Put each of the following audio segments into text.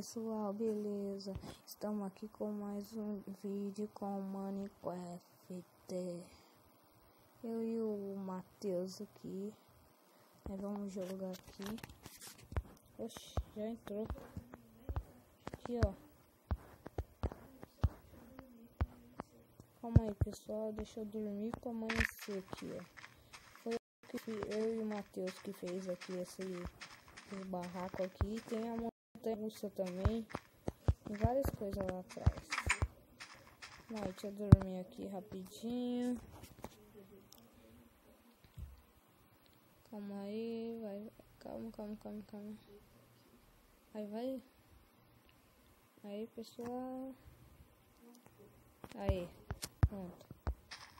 pessoal, beleza? Estamos aqui com mais um vídeo com Minecraft. Eu e o Matheus aqui. Vamos jogar aqui. Oxi, já entrou. Aqui, ó. Calma aí, pessoal. Deixa eu dormir para amanhecer aqui, ó. Foi eu e o Matheus que fez aqui esse barraco aqui. Tem a montanha russa também. Tem várias coisas lá atrás. Vai, deixa eu dormir aqui rapidinho. Calma aí, vai. Calma. Vai. Aí, pessoal. Aí, pronto.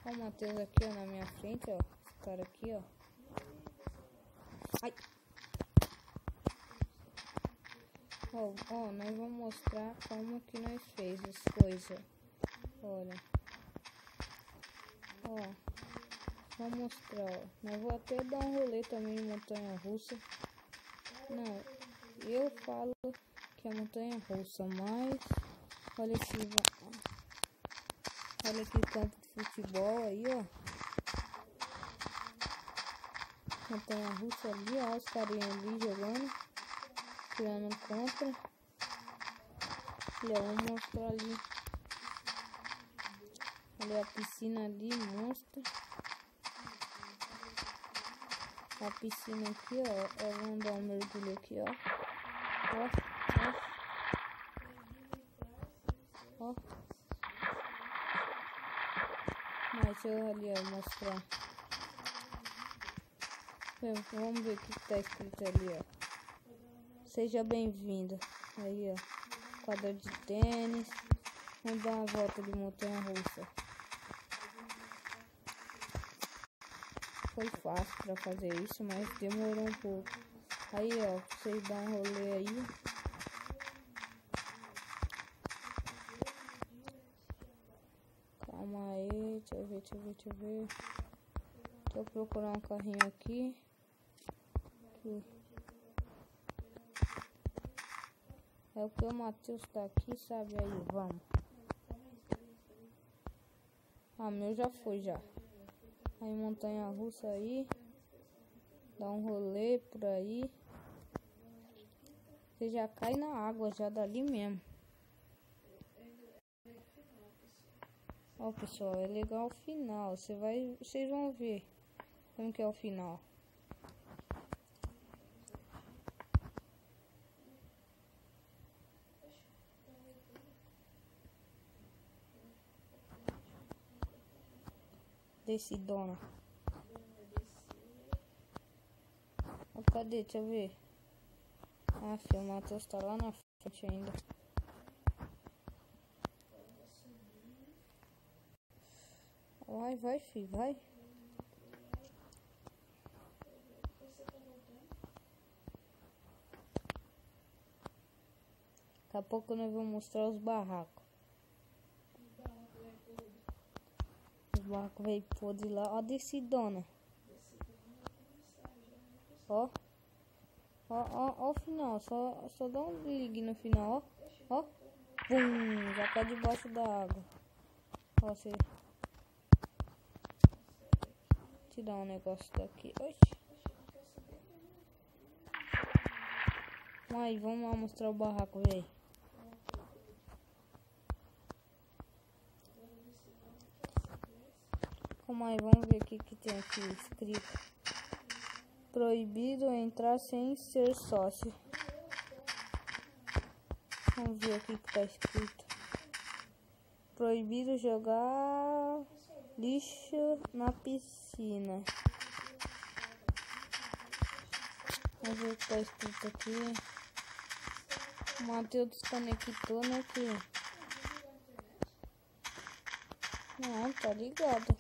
Ó o Matheus aqui, ó, na minha frente, ó. Esse cara aqui, ó. Ai. Ó, nós vamos mostrar como que nós fez as coisas. Olha. Ó. Vou mostrar, ó. Nós vou até dar um rolê também em montanha russa. Não, eu falo que é montanha russa, mas olha aqui o campo de futebol aí, ó. Montanha russa ali, ó, os carinhas ali jogando, tirando contra. Olha, vamos mostrar ali. Olha a piscina ali, monstro. A piscina aqui, ó. Vamos dar um mergulho aqui, ó. Ó. Mas deixa eu ali, ó, mostrar. Vamos ver o que tá escrito ali, ó. Seja bem-vindo. Aí, ó. Quadra de tênis. Vamos dar uma volta de montanha russa. Foi fácil pra fazer isso, mas demorou um pouco. Aí, ó, pra vocês dar um rolê aí. Calma aí, deixa eu ver. Deixa eu procurar um carrinho aqui. É o que o Matheus tá aqui, sabe? Aí, vamos. Ah, meu já foi, já. Aí, montanha russa aí. Dá um rolê por aí. Você já cai na água, já dali mesmo. Ó, pessoal, é legal o final. Vocês vão ver como que é o final. Descidona. Cadê? Deixa eu ver. Ah, filho, o Matheus tá lá na frente ainda. Vai, filho, vai. Daqui a pouco nós vamos mostrar os barracos. Os barracos veio podre lá. Ó, descidona. Ó o final, só dá um ligue no final, ó. Pum, já tá debaixo da água. Ó, você tirar um negócio daqui. Oxi. Aí, vamos lá mostrar o barraco, velho. Calma aí, vamos ver o que tem aqui escrito. Proibido entrar sem ser sócio. Vamos ver o que tá escrito. Proibido jogar lixo na piscina. Vamos ver o que tá escrito aqui. O Matheus desconectou, né, filho? Não, tá ligado.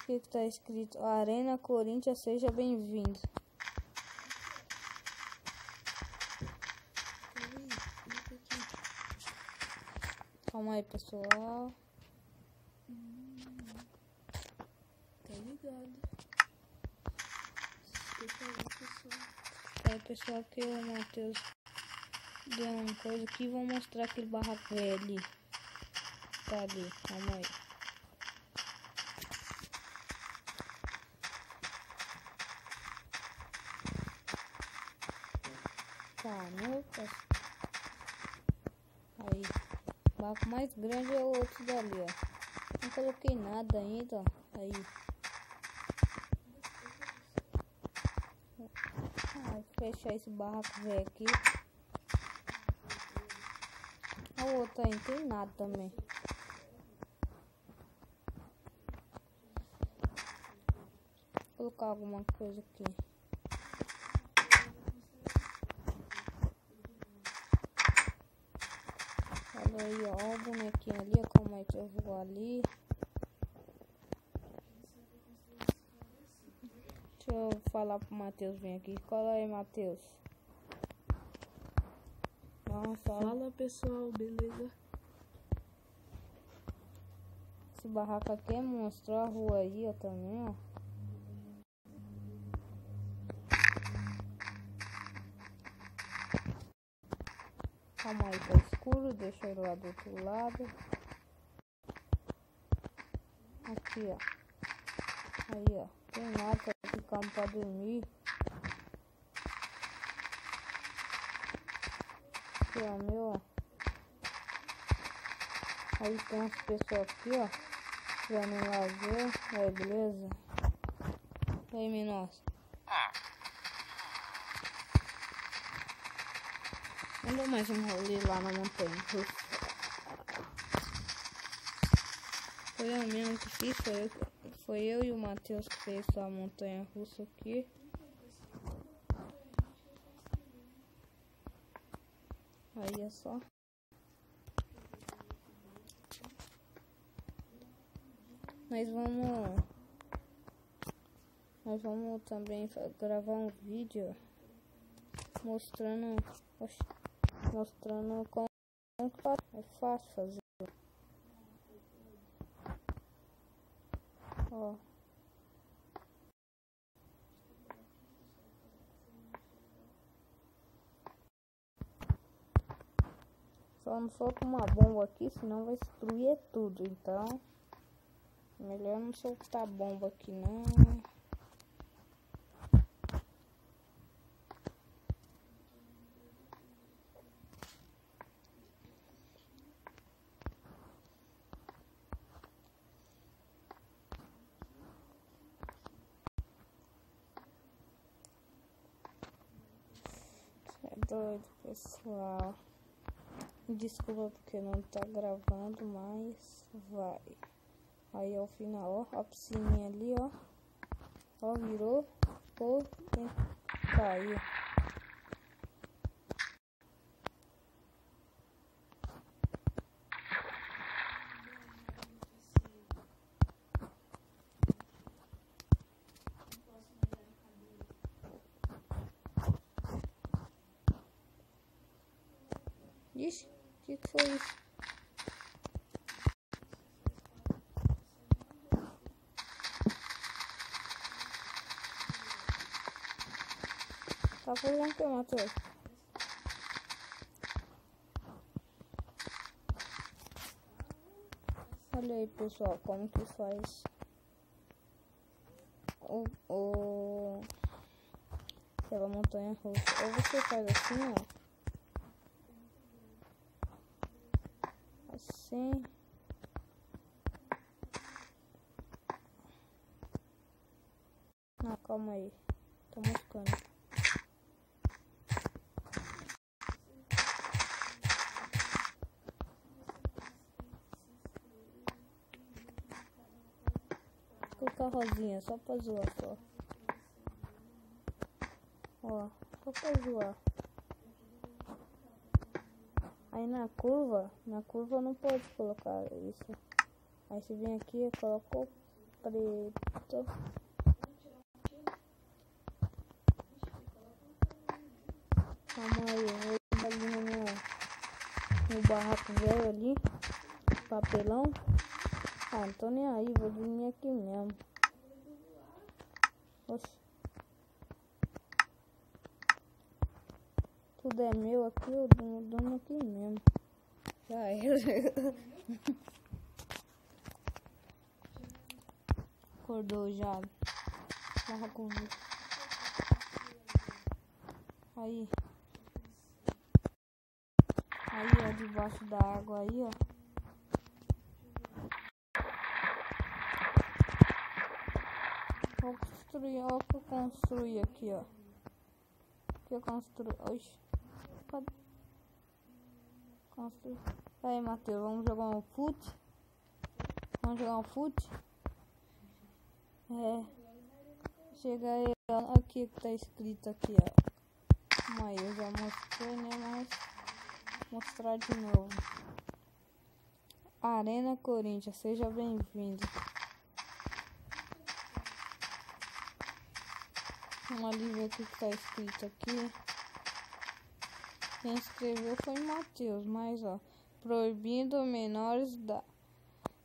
O que tá escrito? Arena Corinthians, seja bem-vindo. Calma aí, pessoal. Tá ligado. Aí, pessoal, aqui o Matheus Deu uma coisa aqui, vou mostrar aquele barraco velho ali. Tá ali, calma aí. Tá, meu Deus. Aí, o barraco mais grande é o outro dali, ó. Não coloquei nada ainda, ó. Aí. Vou fechar esse barraco velho aqui. O outro aí não tem nada também. Vou colocar alguma coisa aqui. Olha aí, ó, o bonequinho ali, ó, como é que eu vou ali. Deixa eu falar pro Matheus vir aqui. Cola aí, Matheus. Fala pessoal, beleza? Esse barraco aqui mostrou a rua aí, ó, também, ó. Calma aí, tá escuro, deixa eu ir lá do outro lado. Aqui, ó. Aí, ó. Tem nada, tá aqui cama pra dormir. Aqui, ó, meu, ó. Aí tem umas pessoas aqui, ó. Já no lazer. Aí, beleza? E aí, meninos? Ainda mais um rolê lá na montanha. Foi eu mesmo que fiz, foi eu e o Matheus que fez a montanha russa aqui. Aí é só. Nós vamos também gravar um vídeo mostrando como é fácil fazer. Ó. Só não solta uma bomba aqui, senão vai destruir tudo. Então, melhor não soltar bomba aqui não. É doido, pessoal. Desculpa porque não tá gravando, mas vai. Aí ao final, ó, a piscininha ali, ó. Ó, virou, ficou, caiu. Ixi, o que foi isso? Tá fazendo o que, Matheus? Olha aí, pessoal, como que faz aquela montanha russa. Ou você faz assim, ó. Assim. Não, calma aí. Tô moscando. Vou colocar rosinha só pra zoar só. Ó, só pra zoar. Aí na curva não pode colocar isso. Aí você vem aqui e coloca o preto. Calma aí, eu vou ir ali no barraco velho ali. Papelão. Ah, não tô nem aí, vou dormir aqui mesmo. Oxi. Tudo é meu aqui, eu durmo aqui mesmo. Já era. Acordou já. Tava com... Aí, ó, debaixo da água aí, ó. Vou construir, ó, o que eu construí aqui, ó. O que eu construí? Oxi. Cadê? Construir. Aí, Matheus, vamos jogar um fute? Vamos jogar um fute? É. Chega aí, ó, aqui que tá escrito aqui, ó. Mas eu já mostrei, né? Mas vou mostrar de novo. Arena Corinthians, seja bem-vindo. Vamos ali ver o que tá escrito aqui. Quem escreveu foi Matheus, mas ó, proibindo menores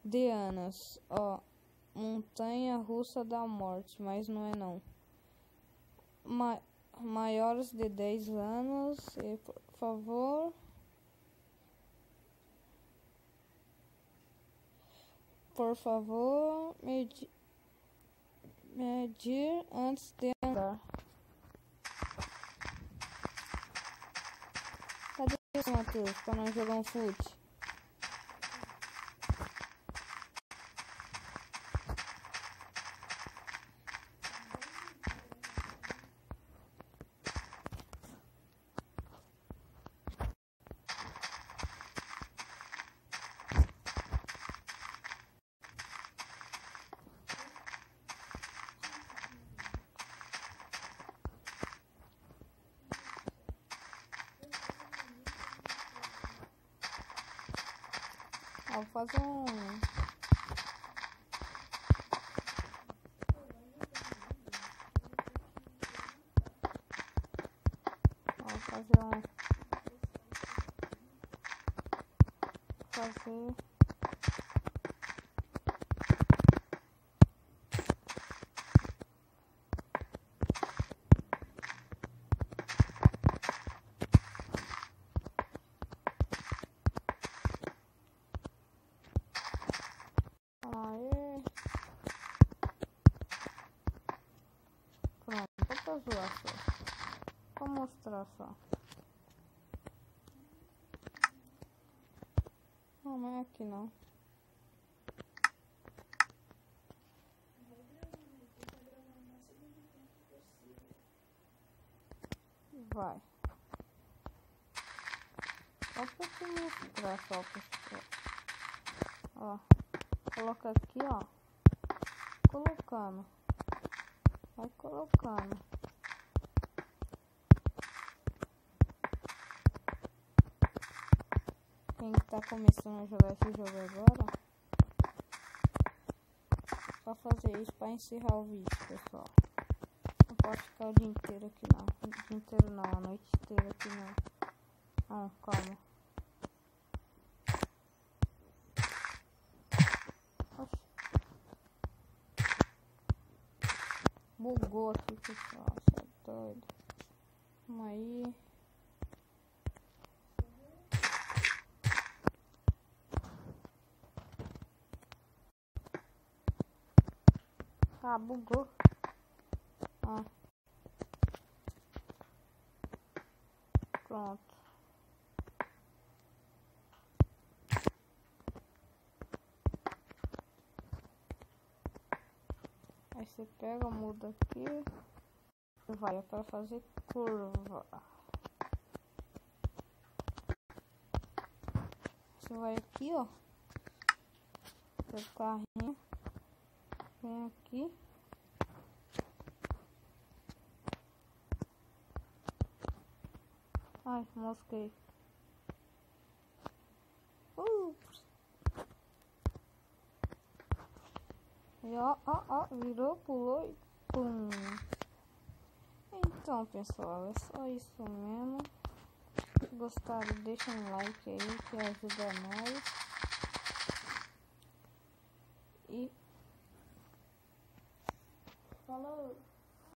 de anos, ó, montanha russa da morte, mas não é não. Maiores de 10 anos, e, por favor, medir antes de andar. Cadê o Matheus para nós jogar um fute? Vou fazer um... Vou fazer um... Aê. Pronto, vou pra zoar só. Vou mostrar só. Não é aqui não. Vai. Só pra te mostrar, só pra... Ó. Coloca aqui, ó. Colocando. Vai colocando. Quem tá começando a jogar esse jogo agora, só fazer isso pra encerrar o vídeo, pessoal. Não posso ficar o dia inteiro aqui não. O dia inteiro não, a noite inteira aqui não. Não, calma. Oxi. Bugou aqui, pessoal. Você é doido. Vamos aí. Ah, bugou. Ah. Pronto. Aí você pega, muda aqui. Vai para fazer curva. Você vai aqui, ó. Seu carrinho. Vem aqui. Ai, mosquei. E ó, virou, pulou e pum. Então, pessoal, é só isso mesmo. Se gostaram, deixa um like aí que ajuda nós. E falou!